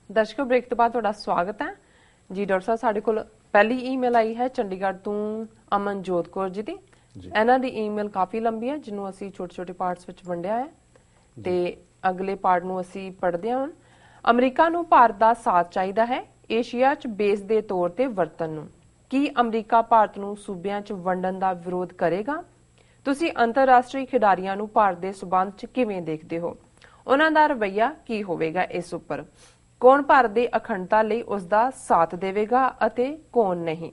ਦਰਸ਼ਕੋ break ਤੋਂ ਬਾਅਦ ਤੁਹਾਡਾ ਸਵਾਗਤ ਹੈ ਜੀ। ਡਾਕਟਰ ਸਾਹਿਬ ਸਾਡੇ ਕੋਲ ਪਹਿਲੀ ਈਮੇਲ ਆਈ ਹੈ ਚੰਡੀਗੜ੍ਹ ਤੋਂ ਅਮਨਜੋਤ ਕੌਰ ਜੀ ਦੀ। ਇਹਨਾਂ ਦੀ ਈਮੇਲ ਕਾਫੀ ਲੰਬੀ ਹੈ ਜਿਹਨੂੰ ਅਸੀਂ ਛੋਟੇ-ਛੋਟੇ ਪਾਰਟਸ ਵਿੱਚ ਵੰਡਿਆ ਹੈ ਤੇ ਅਗਲੇ ਪਾਰਟ ਨੂੰ ਅਸੀਂ ਪੜ੍ਹਦੇ ਹਾਂ। ਅਮਰੀਕਾ ਨੂੰ ਭਾਰਤ ਦਾ ਸਾਥ ਚਾਹੀਦਾ ਹੈ ਏਸ਼ੀਆ 'ਚ ਬੇਸ ਦੇ ਤੌਰ ਤੇ ਵਰਤਣ ਨੂੰ। ਕੀ ਅਮਰੀਕਾ ਭਾਰਤ ਨੂੰ ਸੂਬਿਆਂ 'ਚ ਵੰਡਣ ਦਾ ਵਿਰੋਧ ਕਰੇਗਾ? ਤੁਸੀਂ ਅੰਤਰਰਾਸ਼ਟਰੀ ਖਿਡਾਰੀਆਂ ਨੂੰ ਭਾਰਤ ਦੇ ਸਬੰਧ 'ਚ ਕਿਵੇਂ ਦੇਖਦੇ ਹੋ? ਉਹਨਾਂ ਦਾ ਰਵੱਈਆ ਕੀ ਹੋਵੇਗਾ ਇਸ ਉੱਪਰ? ਕੌਣ ਭਾਰਤ ਦੀ ਅਖੰਡਤਾ ਲਈ ਉਸ ਦਾ ਸਾਥ ਦੇਵੇਗਾ ਅਤੇ ਕੌਣ ਨਹੀਂ?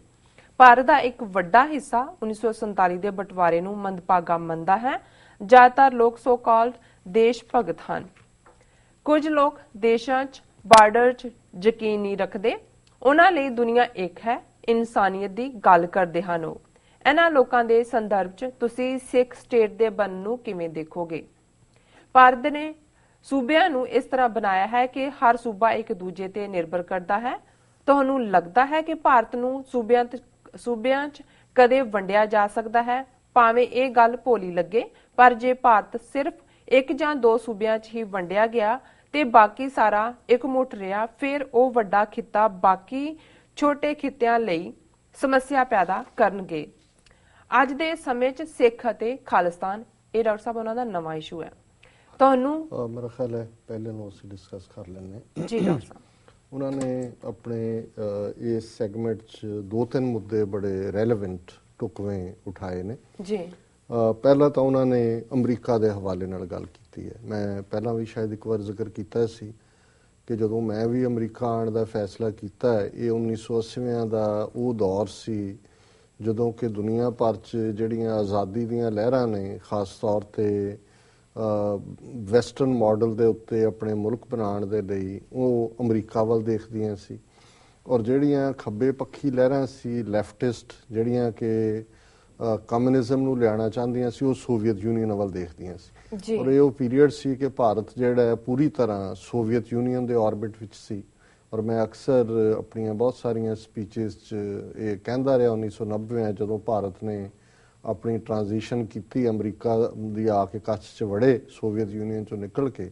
ਭਾਰਤ ਦਾ ਇੱਕ ਵੱਡਾ ਹਿੱਸਾ 1947 ਦੇ ਬਟਵਾਰੇ ਨੂੰ ਮੰਦਭਾਗਾ ਮੰਨਦਾ ਹੈ। ਜ਼ਿਆਦਾਤਰ ਲੋਕ ਸੋ ਕਾਲਡ ਦੇਸ਼ ਭਗਤ ਹਨ। ਕੁਝ ਲੋਕ ਦੇਸ਼ਾਂ 'ਚ ਬਾਰਡਰ 'ਚ ਯਕੀਨ ਨਹੀਂ ਰੱਖਦੇ। ਉਹਨਾਂ ਲਈ ਦੁਨੀਆ ਇੱਕ ਹੈ, ਇਨਸਾਨੀਅਤ ਦੀ ਗੱਲ ਕਰਦੇ ਹਨ। ਉਹ ਇਹਨਾਂ ਲੋਕਾਂ ਦੇ ਸੰਦਰਭ 'ਚ ਤੁਸੀਂ ਸਿੱਖ ਸਟੇਟ ਦੇ ਬਣਨ ਨੂੰ ਕਿਵੇਂ ਦੇਖੋਗੇ? ਭਾਰਤ ਨੇ ਸੂਬਿਆਂ ਨੂੰ ਇਸ ਤਰ੍ਹਾਂ ਬਣਾਇਆ ਹੈ ਕਿ ਹਰ ਸੂਬਾ ਇੱਕ ਦੂਜੇ ਤੇ ਨਿਰਭਰ ਕਰਦਾ ਹੈ। ਤੁਹਾਨੂੰ ਲੱਗਦਾ ਹੈ ਕਿ ਭਾਰਤ ਨੂੰ ਸੂਬਿਆਂ 'ਚ ਕਦੇ ਵੰਡਿਆ ਜਾ ਸਕਦਾ ਹੈ? ਭਾਵੇਂ ਇਹ ਗੱਲ ਭੋਲੀ ਲੱਗੇ, ਪਰ ਜੇ ਭਾਰਤ ਸਿਰਫ ਇੱਕ ਜਾਂ ਦੋ ਸੂਬਿਆਂ 'ਚ ਹੀ ਵੰਡਿਆ ਗਿਆ ਤੇ ਬਾਕੀ ਸਾਰਾ ਇਕਮੁੱਠ ਰਿਹਾ, ਫਿਰ ਉਹ ਵੱਡਾ ਖਿੱਤਾ ਬਾਕੀ ਛੋਟੇ ਖਿੱਤਿਆਂ ਲਈ ਸਮੱਸਿਆ ਪੈਦਾ ਕਰਨਗੇ। ਅੱਜ ਦੇ ਸਮੇਂ 'ਚ ਸਿੱਖ ਅਤੇ ਖਾਲਿਸਤਾਨ, ਇਹ ਡਾਕਟਰ ਸਾਹਿਬ ਉਹਨਾਂ ਦਾ ਨਵਾਂ ਇਸ਼ੂ ਹੈ। ਤੁਹਾਨੂੰ ਮੇਰਾ ਖਿਆਲ ਹੈ ਪਹਿਲੇ ਨੂੰ ਅਸੀਂ ਡਿਸਕਸ ਕਰ ਲੈਂਦੇ ਜੀ ਡਾਕਟਰ ਸਾਹਿਬ। ਉਹਨਾਂ ਨੇ ਆਪਣੇ ਇਸ ਸੈਗਮੈਂਟ 'ਚ ਦੋ ਤਿੰਨ ਮੁੱਦੇ ਬੜੇ ਰੈਲੇਵੈਂਟ ਟੁਕਵੇਂ ਉਠਾਏ ਨੇ ਜੀ। ਪਹਿਲਾਂ ਤਾਂ ਉਹਨਾਂ ਨੇ ਅਮਰੀਕਾ ਦੇ ਹਵਾਲੇ ਨਾਲ ਗੱਲ ਕੀਤੀ ਹੈ। ਮੈਂ ਪਹਿਲਾਂ ਵੀ ਸ਼ਾਇਦ ਇੱਕ ਵਾਰ ਜ਼ਿਕਰ ਕੀਤਾ ਸੀ ਕਿ ਜਦੋਂ ਮੈਂ ਵੀ ਅਮਰੀਕਾ ਆਉਣ ਦਾ ਫੈਸਲਾ ਕੀਤਾ ਇਹ 1980 ਦਾ ਉਹ ਦੌਰ ਸੀ ਜਦੋਂ ਕਿ ਦੁਨੀਆ ਭਰ 'ਚ ਜਿਹੜੀਆਂ ਆਜ਼ਾਦੀ ਦੀਆਂ ਲਹਿਰਾਂ ਨੇ ਖਾਸ ਤੌਰ 'ਤੇ ਵੈਸਟਰਨ ਮਾਡਲ ਦੇ ਉੱਤੇ ਆਪਣੇ ਮੁਲਕ ਬਣਾਉਣ ਦੇ ਲਈ ਉਹ ਅਮਰੀਕਾ ਵੱਲ ਦੇਖਦੀਆਂ ਸੀ, ਔਰ ਜਿਹੜੀਆਂ ਖੱਬੇ ਪੱਖੀ ਲਹਿਰਾਂ ਸੀ ਲੈਫਟਿਸਟ ਜਿਹੜੀਆਂ ਕਿ ਕਮਿਊਨਿਜ਼ਮ ਨੂੰ ਲਿਆਉਣਾ ਚਾਹੁੰਦੀਆਂ ਸੀ ਉਹ ਸੋਵੀਅਤ ਯੂਨੀਅਨ ਵੱਲ ਦੇਖਦੀਆਂ ਸੀ। ਔਰ ਇਹ ਉਹ ਪੀਰੀਅਡ ਸੀ ਕਿ ਭਾਰਤ ਜਿਹੜਾ ਪੂਰੀ ਤਰ੍ਹਾਂ ਸੋਵੀਅਤ ਯੂਨੀਅਨ ਦੇ ਆਰਬਿਟ ਵਿੱਚ ਸੀ। ਔਰ ਮੈਂ ਅਕਸਰ ਆਪਣੀਆਂ ਬਹੁਤ ਸਾਰੀਆਂ ਸਪੀਚਿਸ 'ਚ ਇਹ ਕਹਿੰਦਾ ਰਿਹਾ 1990 ਜਦੋਂ ਭਾਰਤ ਨੇ ਆਪਣੀ ਟ੍ਰਾਂਜੀਸ਼ਨ ਕੀਤੀ ਅਮਰੀਕਾ ਦੀ ਆ ਕੇ ਕੱਛ 'ਚ ਵੜੇ ਸੋਵੀਅਤ ਯੂਨੀਅਨ 'ਚੋਂ ਨਿਕਲ ਕੇ,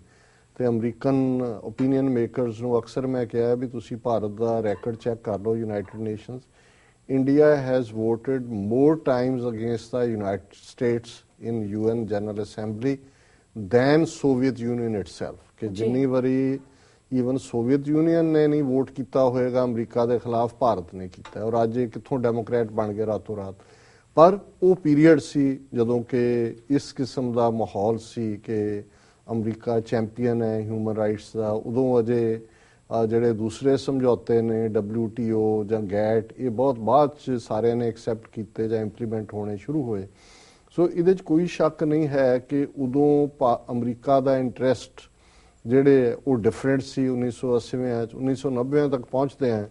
ਤੇ ਅਮਰੀਕਨ ਓਪੀਨੀਅਨ ਮੇਕਰਸ ਨੂੰ ਅਕਸਰ ਮੈਂ ਕਿਹਾ ਵੀ ਤੁਸੀਂ ਭਾਰਤ ਦਾ ਰੈਕਡ ਚੈੱਕ ਕਰ ਲਓ United nations. India has voted more times against the United States in UN General Assembly than Soviet Union itself। ਕਿ ਜਿੰਨੀ ਵਾਰੀ ਈਵਨ ਸੋਵੀਅਤ ਯੂਨੀਅਨ ਨੇ ਨਹੀਂ ਵੋਟ ਕੀਤਾ ਹੋਏਗਾ ਅਮਰੀਕਾ ਦੇ ਖਿਲਾਫ, ਭਾਰਤ ਨੇ ਕੀਤਾ। ਔਰ ਅੱਜ ਇਹ ਕਿੱਥੋਂ ਡੈਮੋਕ੍ਰੈਟ ਬਣ ਗਏ ਰਾਤੋਂ ਰਾਤ। ਪਰ ਉਹ ਪੀਰੀਅਡ ਸੀ ਜਦੋਂ ਕਿ ਇਸ ਕਿਸਮ ਦਾ ਮਾਹੌਲ ਸੀ ਕਿ ਅਮਰੀਕਾ ਚੈਂਪੀਅਨ ਹੈ ਹਿਊਮਨ ਰਾਈਟਸ ਦਾ। ਉਦੋਂ ਅਜੇ ਜਿਹੜੇ ਦੂਸਰੇ ਸਮਝੌਤੇ ਨੇ WTO ਜਾਂ GATT ਇਹ ਬਹੁਤ ਬਾਅਦ 'ਚ ਸਾਰਿਆਂ ਨੇ ਐਕਸੈਪਟ ਕੀਤੇ ਜਾਂ ਇੰਪਲੀਮੈਂਟ ਹੋਣੇ ਸ਼ੁਰੂ ਹੋਏ। ਸੋ ਇਹਦੇ 'ਚ ਕੋਈ ਸ਼ੱਕ ਨਹੀਂ ਹੈ ਕਿ ਉਦੋਂ ਅਮਰੀਕਾ ਦਾ ਇੰਟਰਸਟ ਜਿਹੜੇ ਉਹ ਡਿਫਰੈਂਟ ਸੀ 1980 'ਚ। 1990 ਤੱਕ ਪਹੁੰਚਦੇ ਆ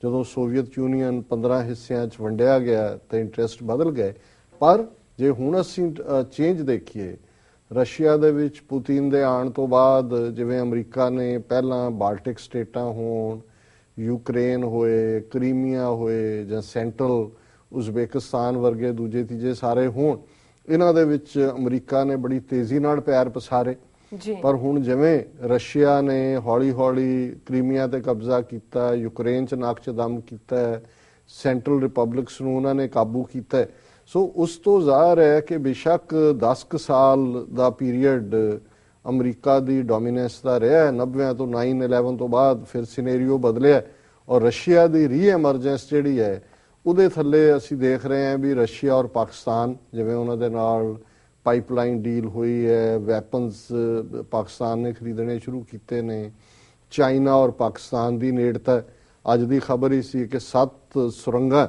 ਜਦੋਂ ਸੋਵੀਅਤ ਯੂਨੀਅਨ 15 ਹਿੱਸਿਆਂ 'ਚ ਵੰਡਿਆ ਗਿਆ ਤਾਂ ਇੰਟਰਸਟ ਬਦਲ ਗਏ। ਪਰ ਜੇ ਹੁਣ ਅਸੀਂ ਚੇਂਜ ਦੇਖੀਏ ਰਸ਼ੀਆ ਦੇ ਵਿੱਚ ਪੁਤਿਨ ਦੇ ਆਉਣ ਤੋਂ ਬਾਅਦ, ਜਿਵੇਂ ਅਮਰੀਕਾ ਨੇ ਪਹਿਲਾਂ ਬਾਲਟਿਕ ਸਟੇਟਾਂ ਹੋਣ, ਯੂਕਰੇਨ ਹੋਏ, ਕਰੀਮੀਆ ਹੋਏ ਜਾਂ ਸੈਂਟਰਲ ਉਜ਼ਬੇਕਿਸਤਾਨ ਵਰਗੇ ਦੂਜੇ ਤੀਜੇ ਸਾਰੇ ਹੋਣ, ਇਹਨਾਂ ਦੇ ਵਿੱਚ ਅਮਰੀਕਾ ਨੇ ਬੜੀ ਤੇਜ਼ੀ ਨਾਲ ਪੈਰ ਪਸਾਰੇ। ਪਰ ਹੁਣ ਜਿਵੇਂ ਰਸ਼ੀਆ ਨੇ ਹੌਲੀ ਹੌਲੀ ਕਰੀਮੀਆ ਤੇ ਕਬਜ਼ਾ ਕੀਤਾ, ਯੂਕਰੇਨ 'ਚ ਨੱਕ 'ਚ ਦਮ ਕੀਤਾ, ਸੈਂਟਰਲ ਰਿਪਬਲਿਕਸ ਨੂੰ ਉਹਨਾਂ ਨੇ ਕਾਬੂ ਕੀਤਾ। ਸੋ ਉਸ ਤੋਂ ਜ਼ਾਹਰ ਹੈ ਕਿ ਬੇਸ਼ੱਕ 10 ਕੁ ਸਾਲ ਦਾ ਪੀਰੀਅਡ ਅਮਰੀਕਾ ਦੀ ਡੋਮੀਨੈਂਸ ਦਾ ਰਿਹਾ 90 ਤੋਂ 9/11 ਤੋਂ ਬਾਅਦ, ਫਿਰ ਸਿਨੈਰੀਓ ਬਦਲਿਆ ਔਰ ਰਸ਼ੀਆ ਦੀ ਰੀਐਮਰਜੈਂਸ ਜਿਹੜੀ ਹੈ ਉਹਦੇ ਥੱਲੇ ਅਸੀਂ ਦੇਖ ਰਹੇ ਹਾਂ ਵੀ ਰਸ਼ੀਆ ਔਰ ਪਾਕਿਸਤਾਨ, ਜਿਵੇਂ ਉਹਨਾਂ ਦੇ ਨਾਲ ਪਾਈਪਲਾਈਨ ਡੀਲ ਹੋਈ ਹੈ, ਵੈਪਨਸ ਪਾਕਿਸਤਾਨ ਨੇ ਖਰੀਦਣੇ ਸ਼ੁਰੂ ਕੀਤੇ ਨੇ, ਚਾਈਨਾ ਔਰ ਪਾਕਿਸਤਾਨ ਦੀ ਨੇੜਤਾ। ਅੱਜ ਦੀ ਖਬਰ ਹੀ ਸੀ ਕਿ 7 ਸੁਰੰਗਾਂ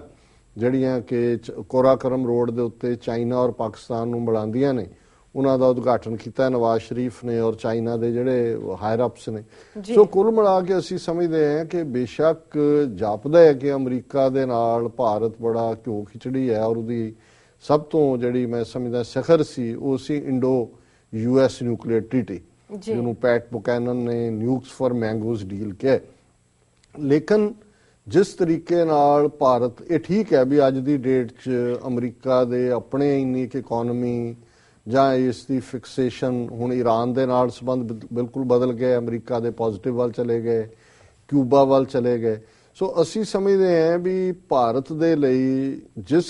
ਜਿਹੜੀਆਂ ਕਿ ਕੋਰਾਕਰਮ ਰੋਡ ਦੇ ਉੱਤੇ ਚਾਈਨਾ ਔਰ ਪਾਕਿਸਤਾਨ ਨੂੰ ਮਿਲਾਉਂਦੀਆਂ ਨੇ, ਉਹਨਾਂ ਦਾ ਉਦਘਾਟਨ ਕੀਤਾ ਨਵਾਜ਼ ਸ਼ਰੀਫ ਨੇ ਔਰ ਚਾਈਨਾ ਦੇ ਜਿਹੜੇ ਹਾਇਰ ਅਪਸ ਨੇ। ਸੋ ਕੁੱਲ ਮਿਲਾ ਕੇ ਅਸੀਂ ਸਮਝਦੇ ਹਾਂ ਕਿ ਬੇਸ਼ੱਕ ਜਾਪਦਾ ਹੈ ਕਿ ਅਮਰੀਕਾ ਦੇ ਨਾਲ ਭਾਰਤ ਬੜਾ ਘਿਓ ਖਿਚੜੀ ਹੈ ਔਰ ਉਹਦੀ ਸਭ ਤੋਂ ਜਿਹੜੀ ਮੈਂ ਸਮਝਦਾ ਸਿਖਰ ਸੀ ਉਹ ਸੀ ਇੰਡੋ US ਨਿਊਕਲੀਅਰ ਟ੍ਰੀਟੀ, ਜਿਹਨੂੰ ਪੈਟ ਬੁਕੈਨਨ ਨੇ ਨਿਊਕਸ ਫॉर ਮੈਂਗੋਜ਼ ਡੀਲ ਕਿਹਾ। ਲੇਕਿਨ ਜਿਸ ਤਰੀਕੇ ਨਾਲ ਭਾਰਤ, ਇਹ ਠੀਕ ਹੈ ਵੀ ਅੱਜ ਦੀ ਡੇਟ 'ਚ ਅਮਰੀਕਾ ਦੇ ਆਪਣੇ ਇੰਨੀ ਇੱਕ ਇਕੋਨਮੀ ਜਾਂ ਇਸ ਦੀ ਫਿਕਸੇਸ਼ਨ, ਹੁਣ ਈਰਾਨ ਦੇ ਨਾਲ ਸੰਬੰਧ ਬਿਲਕੁਲ ਬਦਲ ਗਏ, ਅਮਰੀਕਾ ਦੇ ਪੋਜ਼ਿਟਿਵ ਵੱਲ ਚਲੇ ਗਏ, ਕਿਊਬਾ ਵੱਲ ਚਲੇ ਗਏ। ਸੋ ਅਸੀਂ ਸਮਝਦੇ ਹਾਂ ਵੀ ਭਾਰਤ ਦੇ ਲਈ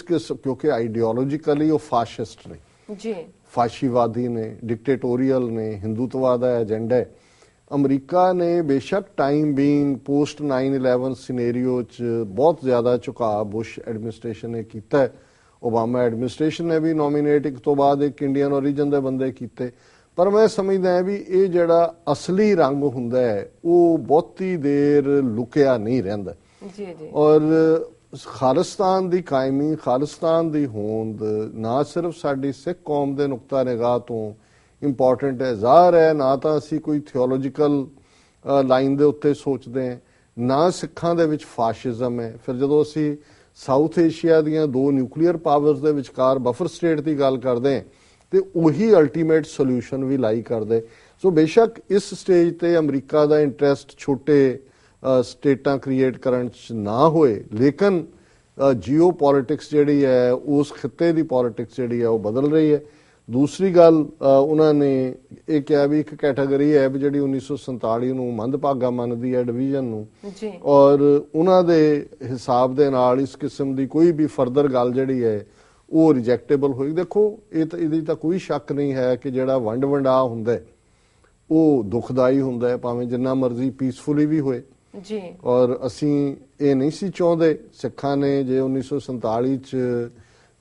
ਕਿਉਂਕਿ ਆਈਡੀਓਲੋਜੀਕਲੀ ਉਹ ਫਾਸ਼ਿਸਟ ਨੇ ਜੀ, ਫਾਸ਼ੀਵਾਦੀ ਨੇ, ਡਿਕਟੇਟੋਰੀਅਲ ਨੇ, ਹਿੰਦੂਤਵਾ ਦਾ ਏਜੰਡਾ ਹੈ। ਅਮਰੀਕਾ ਨੇ ਬੇਸ਼ੱਕ ਟਾਈਮ ਬੀਇੰਗ ਪੋਸਟ 9/11 ਸਿਨੈਰੀਓ 'ਚ ਬਹੁਤ ਜ਼ਿਆਦਾ ਝੁਕਾਅ ਬੁਸ਼ ਐਡਮਿਨਿਸਟ੍ਰੇਸ਼ਨ ਨੇ ਕੀਤਾ ਹੈ, ਓਬਾਮਾ ਐਡਮਿਨਿਸਟ੍ਰੇਸ਼ਨ ਨੇ ਵੀ ਨੋਮੀਨੇਟ ਇੱਕ ਤੋਂ ਬਾਅਦ ਇੱਕ ਇੰਡੀਅਨ ਓਰੀਜਨ ਦੇ ਬੰਦੇ ਕੀਤੇ। ਪਰ ਮੈਂ ਸਮਝਦਾ ਹਾਂ ਵੀ ਇਹ ਜਿਹੜਾ ਅਸਲੀ ਰੰਗ ਹੁੰਦਾ ਹੈ ਉਹ ਬਹੁਤੀ ਦੇਰ ਲੁਕਿਆ ਨਹੀਂ ਰਹਿੰਦਾ। ਜੀ ਜੀ। ਔਰ ਖਾਲਿਸਤਾਨ ਦੀ ਕਾਇਮੀ, ਖਾਲਿਸਤਾਨ ਦੀ ਹੋਂਦ ਨਾ ਸਿਰਫ ਸਾਡੀ ਸਿੱਖ ਕੌਮ ਦੇ ਨੁਕਤਾ ਨਿਗਾਹ ਤੋਂ ਇੰਪੋਰਟੈਂਟ ਹੈ, ਜ਼ਾਹਰ ਹੈ, ਨਾ ਤਾਂ ਅਸੀਂ ਕੋਈ ਥਿਓਲੋਜੀਕਲ ਲਾਈਨ ਦੇ ਉੱਤੇ ਸੋਚਦੇ ਹਾਂ, ਨਾ ਸਿੱਖਾਂ ਦੇ ਵਿੱਚ ਫਾਸ਼ਿਜ਼ਮ ਹੈ। ਫਿਰ ਜਦੋਂ ਅਸੀਂ ਸਾਊਥ ਏਸ਼ੀਆ ਦੀਆਂ ਦੋ ਨਿਊਕਲੀਅਰ ਪਾਵਰਸ ਦੇ ਵਿਚਕਾਰ ਬਫਰ ਸਟੇਟ ਦੀ ਗੱਲ ਕਰਦੇ ਹਾਂ ਤੇ ਉਹੀ ਅਲਟੀਮੇਟ ਸੋਲੂਸ਼ਨ ਵੀ ਲਾਈ ਕਰਦੇ। ਸੋ ਬੇਸ਼ੱਕ ਇਸ ਸਟੇਜ ਤੇ ਅਮਰੀਕਾ ਦਾ ਇੰਟਰਸਟ ਛੋਟੇ ਸਟੇਟਾਂ ਕ੍ਰੀਏਟ ਕਰਨ 'ਚ ਨਾ ਹੋਏ, ਲੇਕਿਨ ਜੀਓ ਪੋਲਿਟਿਕਸ ਜਿਹੜੀ ਹੈ ਉਸ ਖਿੱਤੇ ਦੀ ਪੋਲਿਟਿਕਸ ਜਿਹੜੀ ਹੈ ਉਹ ਬਦਲ ਰਹੀ ਹੈ। ਦੂਸਰੀ ਗੱਲ ਉਹਨਾਂ ਨੇ ਇਹ ਕਿਹਾ ਵੀ ਇੱਕ ਕੈਟਾਗਰੀ ਹੈ ਵੀ ਜਿਹੜੀ 1947 ਨੂੰ ਮੰਦਭਾਗਾ ਮੰਨਦੀ ਹੈ ਡਿਵੀਜ਼ਨ ਨੂੰ, ਔਰ ਉਹਨਾਂ ਦੇ ਹਿਸਾਬ ਦੇ ਨਾਲ ਇਸ ਕਿਸਮ ਦੀ ਕੋਈ ਵੀ ਫਰਦਰ ਗੱਲ ਜਿਹੜੀ ਹੈ ਉਹ ਰਿਜੈਕਟੇਬਲ ਹੋਈ। ਦੇਖੋ ਇਹਦੀ ਤਾਂ ਕੋਈ ਸ਼ੱਕ ਨਹੀਂ ਹੈ ਕਿ ਜਿਹੜਾ ਵੰਡ ਵੰਡਾ ਹੁੰਦਾ ਉਹ ਦੁਖਦਾਈ ਹੁੰਦਾ ਹੈ, ਭਾਵੇਂ ਜਿੰਨਾ ਮਰਜ਼ੀ ਪੀਸਫੁਲੀ ਵੀ ਹੋਏ ਜੀ। ਔਰ ਅਸੀਂ ਇਹ ਨਹੀਂ ਸੀ ਚਾਹੁੰਦੇ। ਸਿੱਖਾਂ ਨੇ ਜੇ 1947 ਚ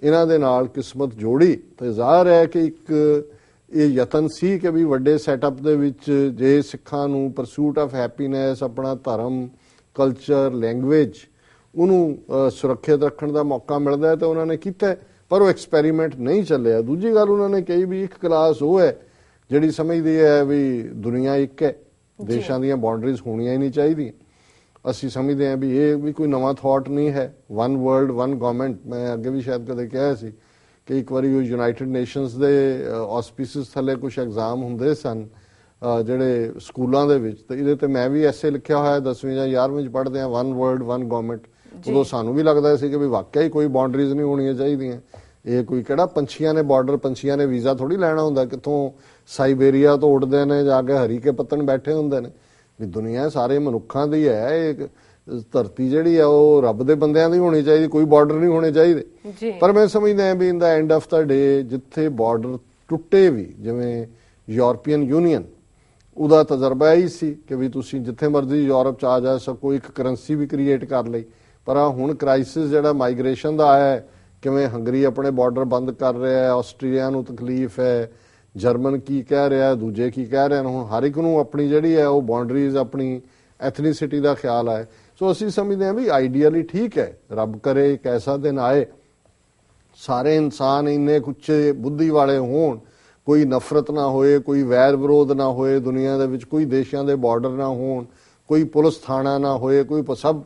ਇਹਨਾਂ ਦੇ ਨਾਲ ਕਿਸਮਤ ਜੋੜੀ ਤੇ ਜ਼ਾਹਰ ਹੈ ਕਿ ਇੱਕ ਇਹ ਯਤਨ ਸੀ ਕਿ ਵੀ ਵੱਡੇ ਸੈਟਅਪ ਦੇ ਵਿੱਚ ਜੇ ਸਿੱਖਾਂ ਨੂੰ ਪਰਸੂਟ ਆਫ ਹੈਪੀਨੈਸ, ਆਪਣਾ ਧਰਮ, ਕਲਚਰ, ਲੈਂਗੁਏਜ ਉਹਨੂੰ ਸੁਰੱਖਿਅਤ ਰੱਖਣ ਦਾ ਮੌਕਾ ਮਿਲਦਾ ਹੈ ਤਾਂ ਉਹਨਾਂ ਨੇ ਕੀਤਾ, ਪਰ ਉਹ ਐਕਸਪੈਰੀਮੈਂਟ ਨਹੀਂ ਚੱਲਿਆ। ਦੂਜੀ ਗੱਲ ਉਹਨਾਂ ਨੇ ਕਹੀ ਵੀ ਇੱਕ ਕਲਾਸ ਉਹ ਹੈ ਜਿਹੜੀ ਸਮਝਦੀ ਹੈ ਵੀ ਦੁਨੀਆ ਇੱਕ ਹੈ, ਦੇਸ਼ਾਂ ਦੀਆਂ ਬਾਉਂਡਰੀਜ਼ ਹੋਣੀਆਂ ਹੀ ਨਹੀਂ ਚਾਹੀਦੀਆਂ। ਅਸੀਂ ਸਮਝਦੇ ਹਾਂ ਵੀ ਇਹ ਵੀ ਕੋਈ ਨਵਾਂ ਥਾਟ ਨਹੀਂ ਹੈ। ਵਨ ਵਰਲਡ ਵਨ ਗਵਰਨਮੈਂਟ, ਮੈਂ ਅੱਗੇ ਵੀ ਸ਼ਾਇਦ ਕਦੇ ਕਿਹਾ ਸੀ ਕਿ ਇੱਕ ਵਾਰੀ ਉਹ ਯੂਨਾਈਟਿਡ ਨੇਸ਼ਨਸ ਦੇ ਆਸਪੀਸਿਸ ਥੱਲੇ ਕੁਝ ਐਗਜ਼ਾਮ ਹੁੰਦੇ ਸਨ ਜਿਹੜੇ ਸਕੂਲਾਂ ਦੇ ਵਿੱਚ, ਤੇ ਇਹਦੇ ਤੇ ਮੈਂ ਵੀ ਐਸੇ ਲਿਖਿਆ ਹੋਇਆ 10ਵੀਂ ਜਾਂ 11ਵੀਂ ਚ ਪੜ੍ਹਦੇ ਹਾਂ, ਵਨ ਵਰਲਡ ਵਨ ਗਵਰਨਮੈਂਟ। ਉਦੋਂ ਸਾਨੂੰ ਵੀ ਲੱਗਦਾ ਸੀ ਕਿ ਵੀ ਵਾਕਿਆ ਹੀ ਕੋਈ ਬਾਉਂਡਰੀਜ਼ ਨਹੀਂ ਹੋਣੀਆਂ ਚਾਹੀਦੀਆਂ। ਇਹ ਕੋਈ ਕਿਹੜਾ ਪੰਛੀਆਂ ਨੇ ਬਾਰਡਰ, ਪੰਛੀਆਂ ਨੇ ਵੀਜ਼ਾ ਥੋੜੀ ਲੈਣਾ ਹੁੰਦਾ, ਕਿੱਥੋਂ ਸਾਈਬੇਰੀਆ ਤੋਂ ਉੱਡਦੇ ਨੇ ਜਾ ਕੇ ਹਰੀ ਕੇ ਪੱਤਣ ਬੈਠੇ ਹੁੰਦੇ ਨੇ। ਵੀ ਦੁਨੀਆ ਸਾਰੇ ਮਨੁੱਖਾਂ ਦੀ ਹੈ, ਇਹ ਧਰਤੀ ਜਿਹੜੀ ਆ ਉਹ ਰੱਬ ਦੇ ਬੰਦਿਆਂ ਦੀ ਹੋਣੀ ਚਾਹੀਦੀ, ਕੋਈ ਬਾਰਡਰ ਨਹੀਂ ਹੋਣੇ ਚਾਹੀਦੇ। ਪਰ ਮੈਂ ਸਮਝਦਾ ਵੀ ਇਨ ਦਾ ਐਂਡ ਆਫ ਦਾ ਡੇ ਜਿੱਥੇ ਬਾਰਡਰ ਟੁੱਟੇ ਵੀ, ਜਿਵੇਂ ਯੂਰਪੀਅਨ ਯੂਨੀਅਨ, ਉਹਦਾ ਤਜਰਬਾ ਹੀ ਸੀ ਕਿ ਵੀ ਤੁਸੀਂ ਜਿੱਥੇ ਮਰਜ਼ੀ ਯੂਰਪ ਚ ਆ ਜਾ ਸਕੋ, ਇੱਕ ਕਰੰਸੀ ਵੀ ਕ੍ਰੀਏਟ ਕਰ ਲਈ। ਪਰ ਹੁਣ ਕ੍ਰਾਈਸਿਸ ਜਿਹੜਾ ਮਾਈਗ੍ਰੇਸ਼ਨ ਦਾ ਆਇਆ, ਕਿਵੇਂ ਹੰਗਰੀ ਆਪਣੇ ਬਾਰਡਰ ਬੰਦ ਕਰ ਰਿਹਾ ਹੈ, ਆਸਟ੍ਰੇਲੀਆ ਨੂੰ ਤਕਲੀਫ ਹੈ, ਜਰਮਨ ਕੀ ਕਹਿ ਰਿਹਾ, ਦੂਜੇ ਕੀ ਕਹਿ ਰਹੇ ਨੇ, ਹੁਣ ਹਰ ਇੱਕ ਨੂੰ ਆਪਣੀ ਜਿਹੜੀ ਹੈ ਉਹ ਬਾਉਂਡਰੀਜ਼, ਆਪਣੀ ਐਥਨੀਸਿਟੀ ਦਾ ਖਿਆਲ ਆਏ। ਸੋ ਅਸੀਂ ਸਮਝਦੇ ਹਾਂ ਵੀ ਆਈਡੀਅਲੀ ਠੀਕ ਹੈ, ਰੱਬ ਕਰੇ ਇੱਕ ਐਸਾ ਦਿਨ ਆਏ ਸਾਰੇ ਇਨਸਾਨ ਇੰਨੇ ਉੱਚੇ ਬੁੱਧੀ ਵਾਲੇ ਹੋਣ, ਕੋਈ ਨਫ਼ਰਤ ਨਾ ਹੋਏ, ਕੋਈ ਵੈਰ ਵਿਰੋਧ ਨਾ ਹੋਏ, ਦੁਨੀਆ ਦੇ ਵਿੱਚ ਕੋਈ ਦੇਸ਼ਾਂ ਦੇ ਬਾਰਡਰ ਨਾ ਹੋਣ, ਕੋਈ ਪੁਲਿਸ ਥਾਣਾ ਨਾ ਹੋਏ, ਕੋਈ ਸਭ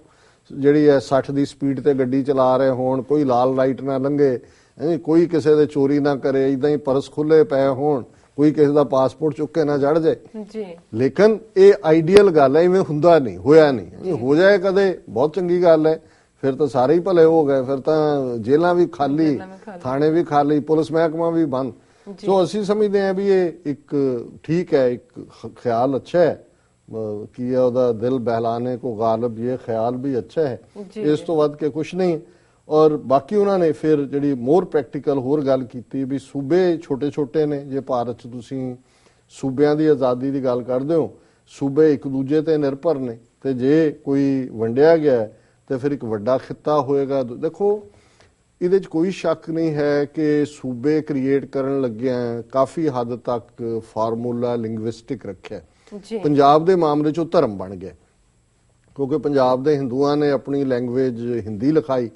ਜਿਹੜੀ ਹੈ 60 ਦੀ ਸਪੀਡ ਤੇ ਗੱਡੀ ਚਲਾ ਰਹੇ ਹੋਣ, ਕੋਈ ਲਾਲ ਲਾਈਟ ਨਾ ਲੰਘੇ, ਕੋਈ ਕਿਸੇ ਦੇ ਚੋਰੀ ਨਾ ਕਰੇ, ਇਦਾਂ ਹੀ ਪਰਸ ਖੁੱਲੇ ਪਏ ਹੋਣ, ਕੋਈ ਕਿਸੇ ਦਾ ਪਾਸਪੋਰਟ ਚੁੱਕ ਕੇ ਨਾ ਚੜ ਜਾਏ ਜੀ। ਲੇਕਿਨ ਇਹ ਆਈਡੀਅਲ ਗੱਲ ਹੈ, ਇਵੇਂ ਹੁੰਦਾ ਨਹੀਂ, ਹੋਇਆ ਨਹੀਂ। ਹੋ ਜਾਏ ਕਦੇ ਬਹੁਤ ਚੰਗੀ ਗੱਲ ਹੈ, ਫਿਰ ਤਾਂ ਸਾਰੇ ਹੀ ਭਲੇ ਹੋ ਗਏ, ਫਿਰ ਤਾਂ ਜੇਲ੍ਹਾਂ ਵੀ ਖਾਲੀ, ਥਾਣੇ ਵੀ ਖਾਲੀ, ਪੁਲਿਸ ਮਹਿਕਮਾ ਵੀ ਬੰਦ। ਸੋ ਅਸੀਂ ਸਮਝਦੇ ਹਾਂ ਵੀ ਇਹ ਇੱਕ ਠੀਕ ਹੈ, ਇੱਕ ਖਿਆਲ ਅੱਛਾ ਹੈ ਕਿ ਉਹਦਾ ਦਿਲ ਬਹਿਲਾਨੇ ਕੋ ਗਾਲਬ, ਇਹ ਖਿਆਲ ਵੀ ਅੱਛਾ ਹੈ, ਇਸ ਤੋਂ ਵੱਧ ਕੇ ਕੁਛ ਨਹੀਂ। ਔਰ ਬਾਕੀ ਉਹਨਾਂ ਨੇ ਫਿਰ ਜਿਹੜੀ ਮੋਰ ਪ੍ਰੈਕਟੀਕਲ ਹੋਰ ਗੱਲ ਕੀਤੀ ਵੀ ਸੂਬੇ ਛੋਟੇ ਛੋਟੇ ਨੇ। ਜੇ ਭਾਰਤ 'ਚ ਤੁਸੀਂ ਸੂਬਿਆਂ ਦੀ ਆਜ਼ਾਦੀ ਦੀ ਗੱਲ ਕਰਦੇ ਹੋ, ਸੂਬੇ ਇੱਕ ਦੂਜੇ ਤੇ ਨਿਰਭਰ ਨੇ, ਤੇ ਜੇ ਕੋਈ ਵੰਡਿਆ ਗਿਆ ਤੇ ਫਿਰ ਇੱਕ ਵੱਡਾ ਖਿੱਤਾ ਹੋਏਗਾ। ਦੇਖੋ ਇਹਦੇ 'ਚ ਕੋਈ ਸ਼ੱਕ ਨਹੀਂ ਹੈ ਕਿ ਸੂਬੇ ਕ੍ਰੀਏਟ ਕਰਨ ਲੱਗਿਆਂ ਕਾਫੀ ਹੱਦ ਤੱਕ ਫਾਰਮੂਲਾ ਲਿੰਗੁਇਸਟਿਕ ਰੱਖਿਆ। ਪੰਜਾਬ ਦੇ ਮਾਮਲੇ 'ਚ ਉਹ ਧਰਮ ਬਣ ਗਿਆ, ਕਿਉਂਕਿ ਪੰਜਾਬ ਦੇ ਹਿੰਦੂਆਂ ਨੇ ਆਪਣੀ ਲੈਂਗੁਏਜ ਹਿੰਦੀ ਲਿਖਾਈ,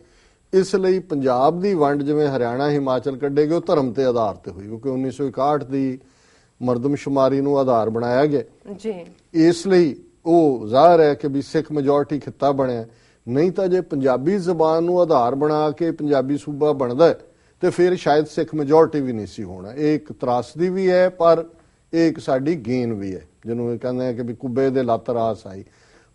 ਇਸ ਲਈ ਪੰਜਾਬ ਦੀ ਵੰਡ ਜਿਵੇਂ ਹਰਿਆਣਾ ਹਿਮਾਚਲ ਕੱਢੇ ਗਏ ਉਹ ਧਰਮ ਦੇ ਆਧਾਰ ਤੇ ਹੋਈ, ਕਿਉਂਕਿ 1961 ਦੀ ਮਰਦਮਸ਼ੁਮਾਰੀ ਨੂੰ ਆਧਾਰ ਬਣਾਇਆ ਗਿਆ ਜੀ। ਇਸ ਲਈ ਉਹ ਜ਼ਾਹਰ ਹੈ ਕਿ ਵੀ ਸਿੱਖ ਮੈਜੋਰਟੀ ਖਿੱਤਾ ਬਣਿਆ। ਨਹੀਂ ਤਾਂ ਜੇ ਪੰਜਾਬੀ ਜ਼ਬਾਨ ਨੂੰ ਆਧਾਰ ਬਣਾ ਕੇ ਪੰਜਾਬੀ ਸੂਬਾ ਬਣਦਾ ਤੇ ਫਿਰ ਸ਼ਾਇਦ ਸਿੱਖ ਮੈਜੋਰਟੀ ਵੀ ਨਹੀਂ ਸੀ ਹੋਣਾ। ਇਹ ਇੱਕ ਤਰਾਸਦੀ ਵੀ ਹੈ, ਪਰ ਇਹ ਇੱਕ ਸਾਡੀ ਗੇਨ ਵੀ ਹੈ, ਜਿਹਨੂੰ ਇਹ ਕਹਿੰਦੇ ਆ ਕਿ ਵੀ ਕੁੱਬੇ ਦੇ ਲੱਤ ਰਾਸ ਆਈ।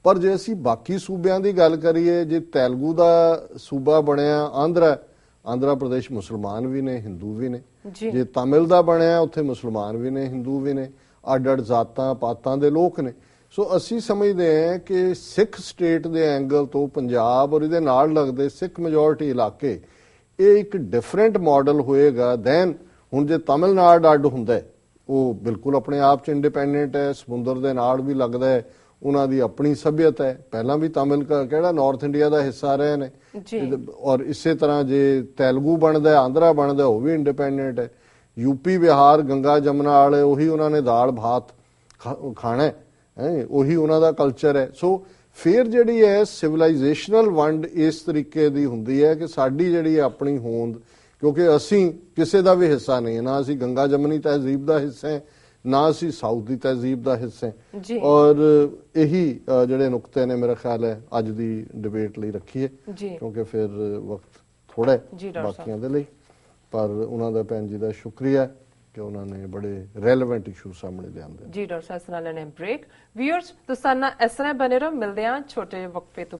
ਪਰ ਜੇ ਅਸੀਂ ਬਾਕੀ ਸੂਬਿਆਂ ਦੀ ਗੱਲ ਕਰੀਏ, ਜੇ ਤੇਲਗੂ ਦਾ ਸੂਬਾ ਬਣਿਆ ਆਂਧਰਾ ਪ੍ਰਦੇਸ਼, ਮੁਸਲਮਾਨ ਵੀ ਨੇ, ਹਿੰਦੂ ਵੀ ਨੇ। ਜੇ ਤਮਿਲ ਦਾ ਬਣਿਆ, ਉੱਥੇ ਮੁਸਲਮਾਨ ਵੀ ਨੇ, ਹਿੰਦੂ ਵੀ ਨੇ, ਅੱਡ ਅੱਡ ਜ਼ਾਤਾਂ ਪਾਤਾਂ ਦੇ ਲੋਕ ਨੇ। ਸੋ ਅਸੀਂ ਸਮਝਦੇ ਹਾਂ ਕਿ ਸਿੱਖ ਸਟੇਟ ਦੇ ਐਂਗਲ ਤੋਂ ਪੰਜਾਬ ਔਰ ਇਹਦੇ ਨਾਲ ਲੱਗਦੇ ਸਿੱਖ ਮੈਜੋਰਿਟੀ ਇਲਾਕੇ ਇਹ ਇੱਕ ਡਿਫਰੈਂਟ ਮਾਡਲ ਹੋਏਗਾ ਦੈਨ ਹੁਣ ਜੇ ਤਮਿਲਨਾਡੂ ਅੱਡ ਹੁੰਦਾ ਹੈ, ਉਹ ਬਿਲਕੁਲ ਆਪਣੇ ਆਪ ਚ ਇੰਡੀਪੈਂਡੈਂਟ ਹੈ, ਸਮੁੰਦਰ ਦੇ ਨਾਲ ਵੀ ਲੱਗਦਾ ਹੈ, ਉਹਨਾਂ ਦੀ ਆਪਣੀ ਸੱਭਿਅਤਾ ਹੈ। ਪਹਿਲਾਂ ਵੀ ਤਮਿਲ ਕਿਹੜਾ ਨਾਰਥ ਇੰਡੀਆ ਦਾ ਹਿੱਸਾ ਰਹੇ ਨੇ ਔਰ ਇਸੇ ਤਰ੍ਹਾਂ ਜੇ ਤੇਲਗੂ ਬਣਦਾ, ਆਂਧਰਾ ਬਣਦਾ, ਉਹ ਵੀ ਇੰਡੀਪੈਂਡੈਂਟ ਹੈ। ਯੂਪੀ ਬਿਹਾਰ ਗੰਗਾ ਜਮਨਾ ਵਾਲੇ ਉਹੀ ਉਹਨਾਂ ਨੇ ਦਾਲ ਭਾਤ ਖਾਣਾ ਹੈ, ਉਹੀ ਉਹਨਾਂ ਦਾ ਕਲਚਰ ਹੈ। ਸੋ ਫਿਰ ਜਿਹੜੀ ਹੈ ਸਿਵਲਾਈਜੇਸ਼ਨਲ ਵੰਡ ਇਸ ਤਰੀਕੇ ਦੀ ਹੁੰਦੀ ਹੈ ਕਿ ਸਾਡੀ ਜਿਹੜੀ ਆਪਣੀ ਹੋਂਦ, ਕਿਉਂਕਿ ਅਸੀਂ ਕਿਸੇ ਦਾ ਵੀ ਹਿੱਸਾ ਨਹੀਂ, ਨਾ ਅਸੀਂ ਗੰਗਾ ਜਮਨੀ ਤਹਿਜ਼ੀਬ ਦਾ ਹਿੱਸਾ ਹੈ, ਨਾ ਅਸੀਂ ਸਾਊਥ ਦੀ ਤਹਿਜ਼ੀਬ ਦਾ ਹਿੱਸਾ ਹੈ। ਔਰ ਇਹੀ ਜਿਹੜੇ ਨੁਕਤੇ ਨੇ ਮੇਰਾ ਖਿਆਲ ਹੈ ਅੱਜ ਦੀ ਡਿਬੇਟ ਲਈ ਰੱਖੀਏ, ਕਿਉਂਕਿ ਫਿਰ ਵਕਤ ਥੋੜਾ ਹੈ ਬਾਕੀਆਂ ਦੇ ਲਈ। ਪਰ ਉਹਨਾਂ ਦਾ ਭੈਣ ਜੀ ਦਾ ਸ਼ੁਕਰੀਆ ਕਿ ਉਹਨਾਂ ਨੇ ਬੜੇ ਰੈਲੇਵੈਂਟ ਇਸ਼ੂ ਸਾਹਮਣੇ ਲਿਆਂਦੇ। ਜੀ ਡਾਕਟਰ ਸਾਹਿਬ, ਇਸ ਨਾਲ ਲੈਣੇ ਬ੍ਰੇਕ। ਵੀਅਰਸ ਤੁਸੀਂ ਨਾਲ ਇਸ ਤਰ੍ਹਾਂ ਬਣੇ ਰਹੋ, ਮਿਲਦੇ ਹਾਂ ਛੋਟੇ ਜਿਹੇ ਵਕਫੇ ਤੋਂ।